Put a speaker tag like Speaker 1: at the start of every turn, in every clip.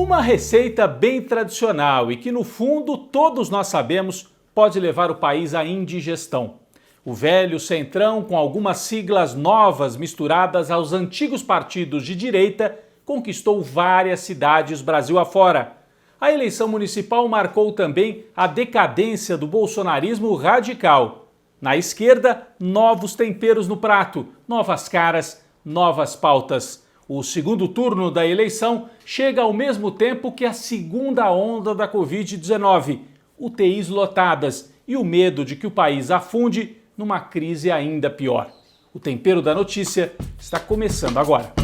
Speaker 1: Uma receita bem tradicional e que, no fundo, todos nós sabemos pode levar o país à indigestão. O velho centrão, com algumas siglas novas misturadas aos antigos partidos de direita, conquistou várias cidades Brasil afora. A eleição municipal marcou também a decadência do bolsonarismo radical. Na esquerda, novos temperos no prato, novas caras, novas pautas. O segundo turno da eleição chega ao mesmo tempo que a segunda onda da Covid-19, UTIs lotadas e o medo de que o país afunde numa crise ainda pior. O Tempero da Notícia está começando agora.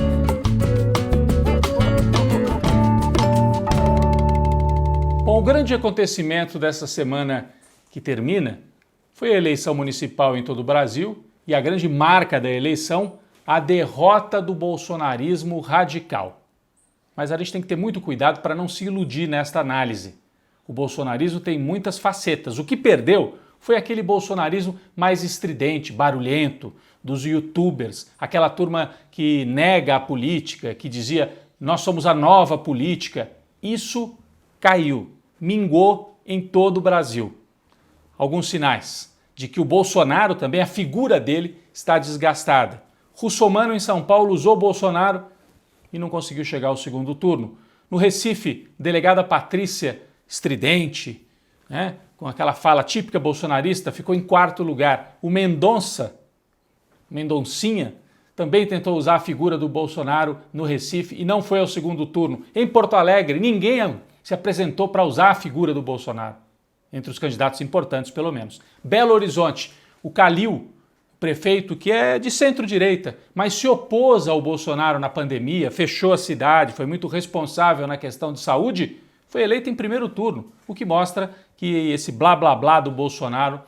Speaker 1: Bom, o grande acontecimento dessa semana que termina foi a eleição municipal em todo o Brasil e a grande marca da eleição, a derrota do bolsonarismo radical. Mas a gente tem que ter muito cuidado para não se iludir nesta análise. O bolsonarismo tem muitas facetas. O que perdeu foi aquele bolsonarismo mais estridente, barulhento, dos youtubers, aquela turma que nega a política, que dizia nós somos a nova política. Isso caiu, mingou em todo o Brasil. Alguns sinais de que o Bolsonaro também, a figura dele, está desgastada. Russomano em São Paulo usou Bolsonaro e não conseguiu chegar ao segundo turno. No Recife, delegada Patrícia, estridente, com aquela fala típica bolsonarista, ficou em quarto lugar. O Mendoncinha, também tentou usar a figura do Bolsonaro no Recife e não foi ao segundo turno. Em Porto Alegre, ninguém se apresentou para usar a figura do Bolsonaro, entre os candidatos importantes, pelo menos. Belo Horizonte, o Calil, prefeito que é de centro-direita, mas se opôs ao Bolsonaro na pandemia, fechou a cidade, foi muito responsável na questão de saúde, foi eleito em primeiro turno, o que mostra que esse blá blá blá do Bolsonaro,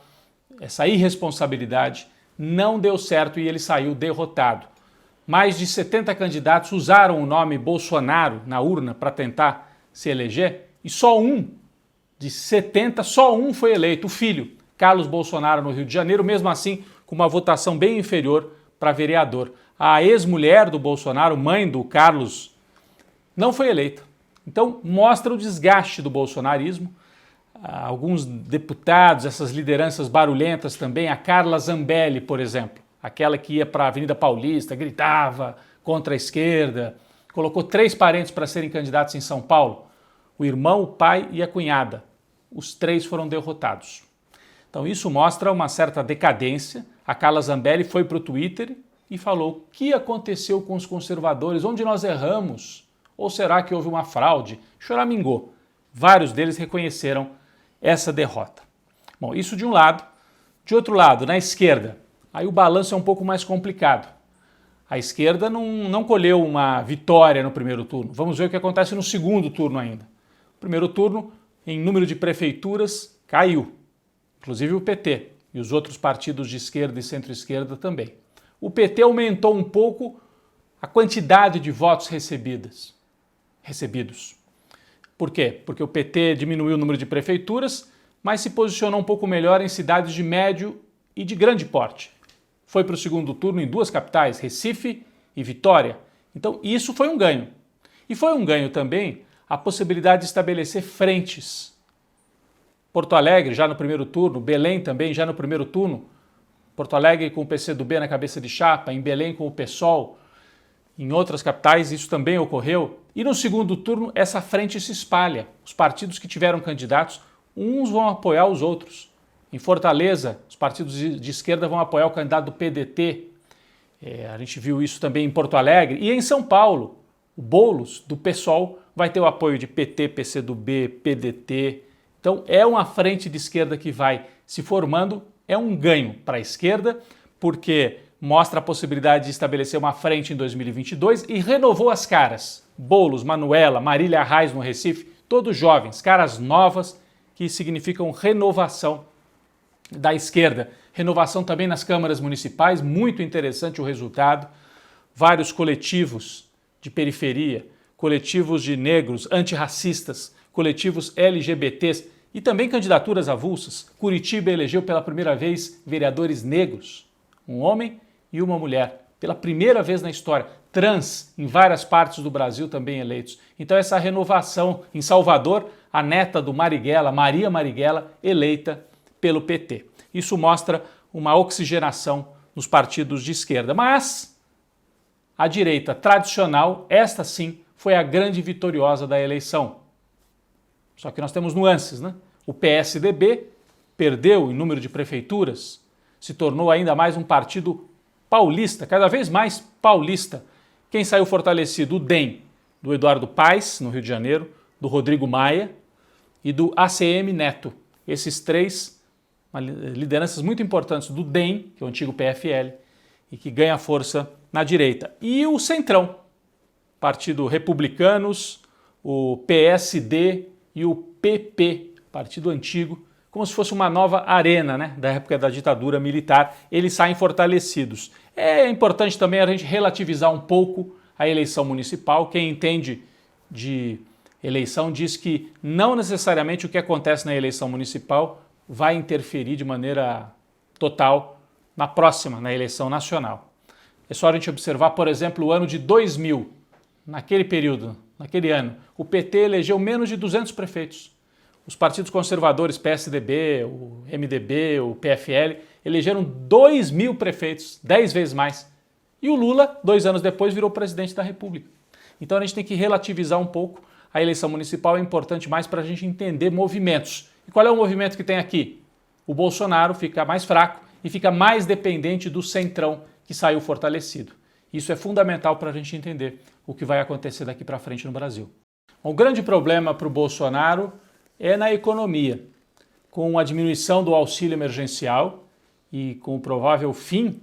Speaker 1: essa irresponsabilidade, não deu certo e ele saiu derrotado. Mais de 70 candidatos usaram o nome Bolsonaro na urna para tentar se eleger e só um de 70, só um foi eleito, o filho, Carlos Bolsonaro, no Rio de Janeiro, mesmo assim com uma votação bem inferior para vereador. A ex-mulher do Bolsonaro, mãe do Carlos, não foi eleita. Então mostra o desgaste do bolsonarismo. Alguns deputados, essas lideranças barulhentas também, a Carla Zambelli, por exemplo, aquela que ia para a Avenida Paulista, gritava contra a esquerda, colocou 3 parentes para serem candidatos em São Paulo, o irmão, o pai e a cunhada. Os 3 foram derrotados. Então isso mostra uma certa decadência. A Carla Zambelli foi para o Twitter e falou o que aconteceu com os conservadores, onde nós erramos, ou será que houve uma fraude? Choramingou. Vários deles reconheceram essa derrota. Bom, isso de um lado. De outro lado, na esquerda, aí o balanço é um pouco mais complicado. A esquerda não colheu uma vitória no primeiro turno. Vamos ver o que acontece no segundo turno ainda. O primeiro turno, em número de prefeituras, caiu. Inclusive o PT e os outros partidos de esquerda e centro-esquerda também. O PT aumentou um pouco a quantidade de votos recebidos. Por quê? Porque o PT diminuiu o número de prefeituras, mas se posicionou um pouco melhor em cidades de médio e de grande porte. Foi para o segundo turno em 2 capitais, Recife e Vitória. Então isso foi um ganho. E foi um ganho também a possibilidade de estabelecer frentes. Porto Alegre já no primeiro turno, Belém também já no primeiro turno, Porto Alegre com o PCdoB na cabeça de chapa, em Belém com o PSOL, em outras capitais isso também ocorreu. E no segundo turno essa frente se espalha. Os partidos que tiveram candidatos, uns vão apoiar os outros. Em Fortaleza, os partidos de esquerda vão apoiar o candidato do PDT. A gente viu isso também em Porto Alegre. E em São Paulo, o Boulos, do PSOL, vai ter o apoio de PT, PCdoB, PDT. Então é uma frente de esquerda que vai se formando, é um ganho para a esquerda, porque mostra a possibilidade de estabelecer uma frente em 2022 e renovou as caras. Boulos, Manuela, Marília Reis no Recife, todos jovens, caras novas que significam renovação da esquerda. Renovação também nas câmaras municipais, muito interessante o resultado. Vários coletivos de periferia, coletivos de negros, antirracistas, coletivos LGBTs e também candidaturas avulsas. Curitiba elegeu pela primeira vez vereadores negros, um homem e uma mulher, pela primeira vez na história, trans em várias partes do Brasil também eleitos. Então essa renovação em Salvador, a neta do Marighella, Maria Marighella, eleita pelo PT. Isso mostra uma oxigenação nos partidos de esquerda. Mas a direita tradicional, esta sim, foi a grande vitoriosa da eleição. Só que nós temos nuances, né? O PSDB perdeu em número de prefeituras, se tornou ainda mais um partido paulista, cada vez mais paulista. Quem saiu fortalecido? O DEM, do Eduardo Paes, no Rio de Janeiro, do Rodrigo Maia e do ACM Neto. Esses três lideranças muito importantes do DEM, que é o antigo PFL, e que ganha força na direita. E o Centrão, Partido Republicanos, o PSD e o PP, partido antigo, como se fosse uma nova arena, né, da época da ditadura militar, eles saem fortalecidos. É importante também a gente relativizar um pouco a eleição municipal. Quem entende de eleição diz que não necessariamente o que acontece na eleição municipal vai interferir de maneira total na próxima, na eleição nacional. É só a gente observar, por exemplo, o ano de 2000, naquele período, naquele ano, o PT elegeu menos de 200 prefeitos. Os partidos conservadores, PSDB, o MDB, o PFL, elegeram 2.000 prefeitos, 10 vezes mais. E o Lula, 2 anos depois, virou presidente da República. Então a gente tem que relativizar um pouco. A eleição municipal é importante mais para a gente entender movimentos. E qual é o movimento que tem aqui? O Bolsonaro fica mais fraco e fica mais dependente do Centrão, que saiu fortalecido. Isso é fundamental para a gente entender o que vai acontecer daqui para frente no Brasil. O grande problema para o Bolsonaro é na economia. Com a diminuição do auxílio emergencial e com o provável fim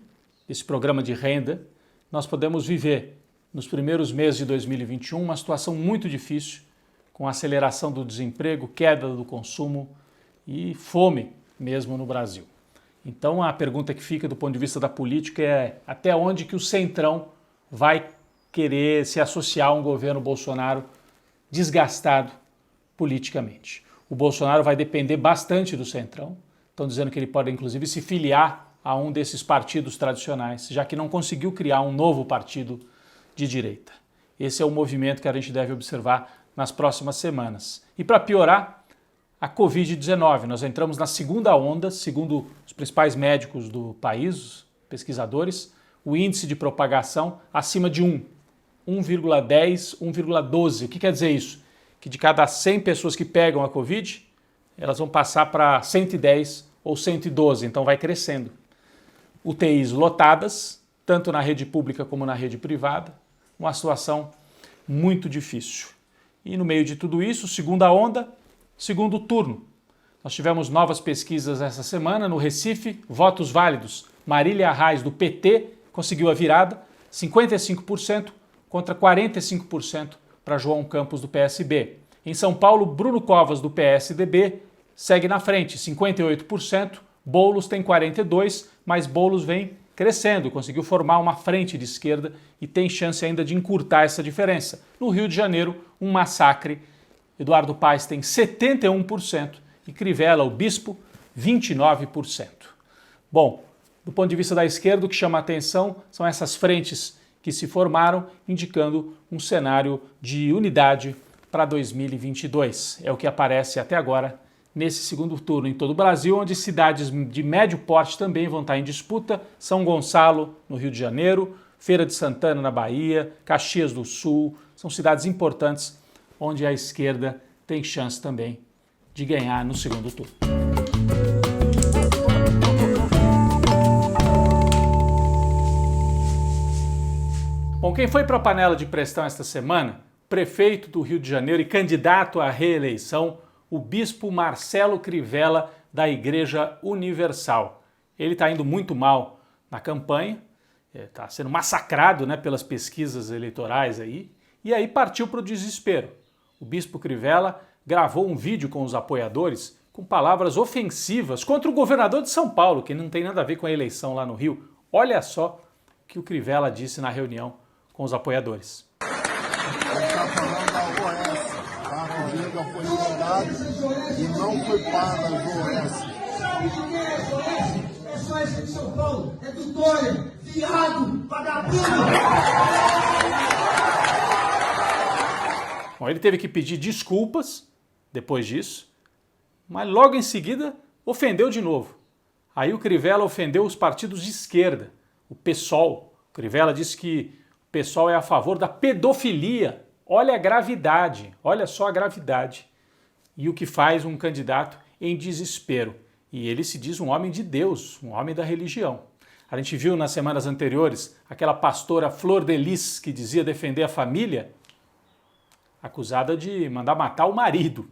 Speaker 1: desse programa de renda, nós podemos viver nos primeiros meses de 2021 uma situação muito difícil, com aceleração do desemprego, queda do consumo e fome mesmo no Brasil. Então a pergunta que fica do ponto de vista da política é até onde que o Centrão vai querer se associar a um governo Bolsonaro desgastado politicamente. O Bolsonaro vai depender bastante do Centrão. Estão dizendo que ele pode inclusive se filiar a um desses partidos tradicionais, já que não conseguiu criar um novo partido de direita. Esse é o movimento que a gente deve observar nas próximas semanas. E para piorar, a Covid-19. Nós entramos na segunda onda, segundo os principais médicos do país, os pesquisadores, o índice de propagação acima de 1,10, 1,12. O que quer dizer isso? Que de cada 100 pessoas que pegam a Covid, elas vão passar para 110 ou 112, então vai crescendo. UTIs lotadas, tanto na rede pública como na rede privada, uma situação muito difícil. E no meio de tudo isso, segunda onda, segundo turno. Nós tivemos novas pesquisas essa semana no Recife, votos válidos. Marília Arraes, do PT, conseguiu a virada, 55% contra 45% para João Campos, do PSB. Em São Paulo, Bruno Covas, do PSDB, segue na frente, 58%. Boulos tem 42%, mas Boulos vem crescendo, conseguiu formar uma frente de esquerda e tem chance ainda de encurtar essa diferença. No Rio de Janeiro, um massacre. Eduardo Paes tem 71% e Crivella, o bispo, 29%. Bom, do ponto de vista da esquerda, o que chama a atenção são essas frentes que se formaram, indicando um cenário de unidade para 2022. É o que aparece até agora nesse segundo turno em todo o Brasil, onde cidades de médio porte também vão estar em disputa. São Gonçalo, no Rio de Janeiro, Feira de Santana, na Bahia, Caxias do Sul, são cidades importantes onde a esquerda tem chance também de ganhar no segundo turno. Bom, quem foi para a panela de pressão esta semana? Prefeito do Rio de Janeiro e candidato à reeleição, o bispo Marcelo Crivella, da Igreja Universal. Ele está indo muito mal na campanha, está sendo massacrado, né, pelas pesquisas eleitorais aí, e aí partiu para o desespero. O bispo Crivella gravou um vídeo com os apoiadores com palavras ofensivas contra o governador de São Paulo, que não tem nada a ver com a eleição lá no Rio. Olha só o que o Crivella disse na reunião com os apoiadores.
Speaker 2: Foi liberado e não foi paga as OS.
Speaker 3: É só esse de São Paulo. É do Dória. Viado. Vagabundo.
Speaker 1: Bom, ele teve que pedir desculpas depois disso, mas logo em seguida ofendeu de novo. Aí o Crivella ofendeu os partidos de esquerda, o PSOL. O Crivella disse que o PSOL é a favor da pedofilia. Olha a gravidade, olha só a gravidade. E o que faz um candidato em desespero. E ele se diz um homem de Deus, um homem da religião. A gente viu nas semanas anteriores aquela pastora Flor de Lis que dizia defender a família, acusada de mandar matar o marido.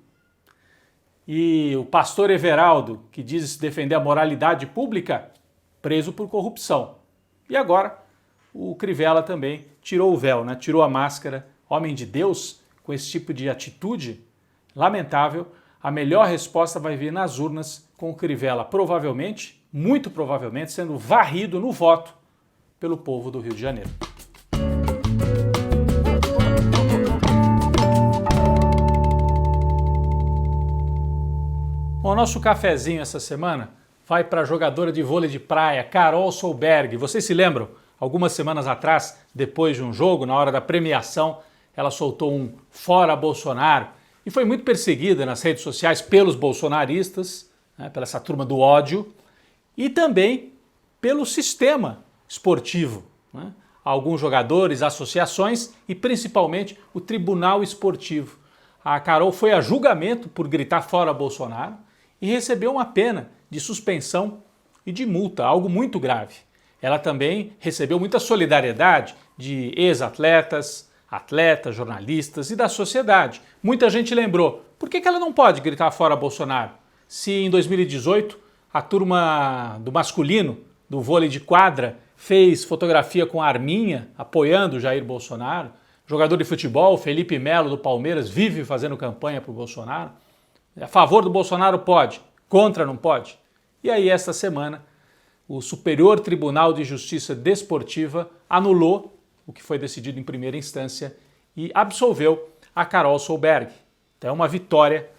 Speaker 1: E o pastor Everaldo, que diz defender a moralidade pública, preso por corrupção. E agora o Crivella também tirou o véu, né? Tirou a máscara. Homem de Deus, com esse tipo de atitude lamentável, a melhor resposta vai vir nas urnas, com o Crivella provavelmente, muito provavelmente, sendo varrido no voto pelo povo do Rio de Janeiro. O nosso cafezinho essa semana vai para a jogadora de vôlei de praia, Carol Solberg. Vocês se lembram? Algumas semanas atrás, depois de um jogo, na hora da premiação, ela soltou um fora Bolsonaro e foi muito perseguida nas redes sociais pelos bolsonaristas, né, pela essa turma do ódio, e também pelo sistema esportivo, né? Alguns jogadores, associações e principalmente o Tribunal Esportivo. A Carol foi a julgamento por gritar fora Bolsonaro e recebeu uma pena de suspensão e de multa, algo muito grave. Ela também recebeu muita solidariedade de ex-atletas, atletas, jornalistas e da sociedade. Muita gente lembrou, por que ela não pode gritar fora Bolsonaro? Se em 2018 a turma do masculino, do vôlei de quadra, fez fotografia com a arminha apoiando Jair Bolsonaro, jogador de futebol, Felipe Melo do Palmeiras, vive fazendo campanha para o Bolsonaro. A favor do Bolsonaro pode, contra não pode. E aí esta semana o Superior Tribunal de Justiça Desportiva anulou o que foi decidido em primeira instância e absolveu a Carol Solberg. Então é uma vitória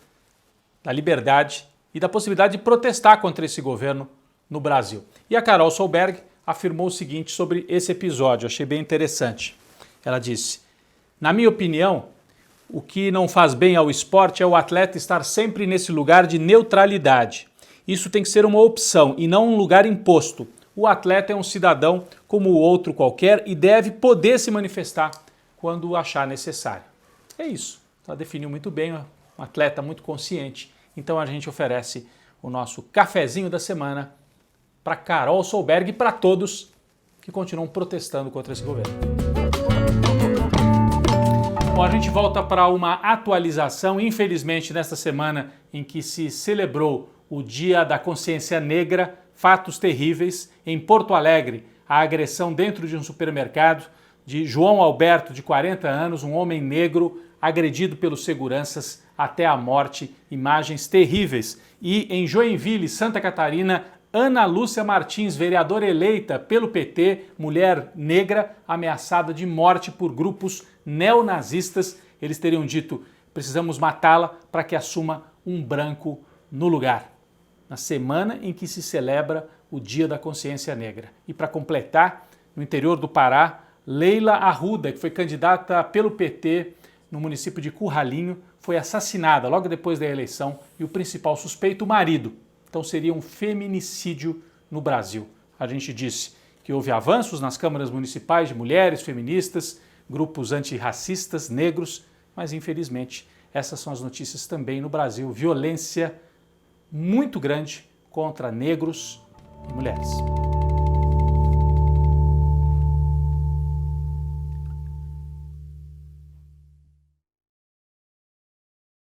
Speaker 1: da liberdade e da possibilidade de protestar contra esse governo no Brasil. E a Carol Solberg afirmou o seguinte sobre esse episódio, achei bem interessante. Ela disse: na minha opinião, o que não faz bem ao esporte é o atleta estar sempre nesse lugar de neutralidade. Isso tem que ser uma opção e não um lugar imposto. O atleta é um cidadão como o outro qualquer e deve poder se manifestar quando achar necessário. É isso. Ela definiu muito bem, um atleta muito consciente. Então a gente oferece o nosso cafezinho da semana para Carol Solberg e para todos que continuam protestando contra esse governo. Bom, a gente volta para uma atualização, infelizmente, nesta semana em que se celebrou o Dia da Consciência Negra, fatos terríveis. Em Porto Alegre, a agressão dentro de um supermercado de João Alberto, de 40 anos, um homem negro, agredido pelos seguranças até a morte, imagens terríveis. E em Joinville, Santa Catarina, Ana Lúcia Martins, vereadora eleita pelo PT, mulher negra, ameaçada de morte por grupos neonazistas. Eles teriam dito: precisamos matá-la para que assuma um branco no lugar. Na semana em que se celebra o Dia da Consciência Negra. E para completar, no interior do Pará, Leila Arruda, que foi candidata pelo PT no município de Curralinho, foi assassinada logo depois da eleição e o principal suspeito, o marido. Então seria um feminicídio no Brasil. A gente disse que houve avanços nas câmaras municipais de mulheres, feministas, grupos antirracistas, negros, mas infelizmente essas são as notícias também no Brasil. Violência muito grande contra negros e mulheres.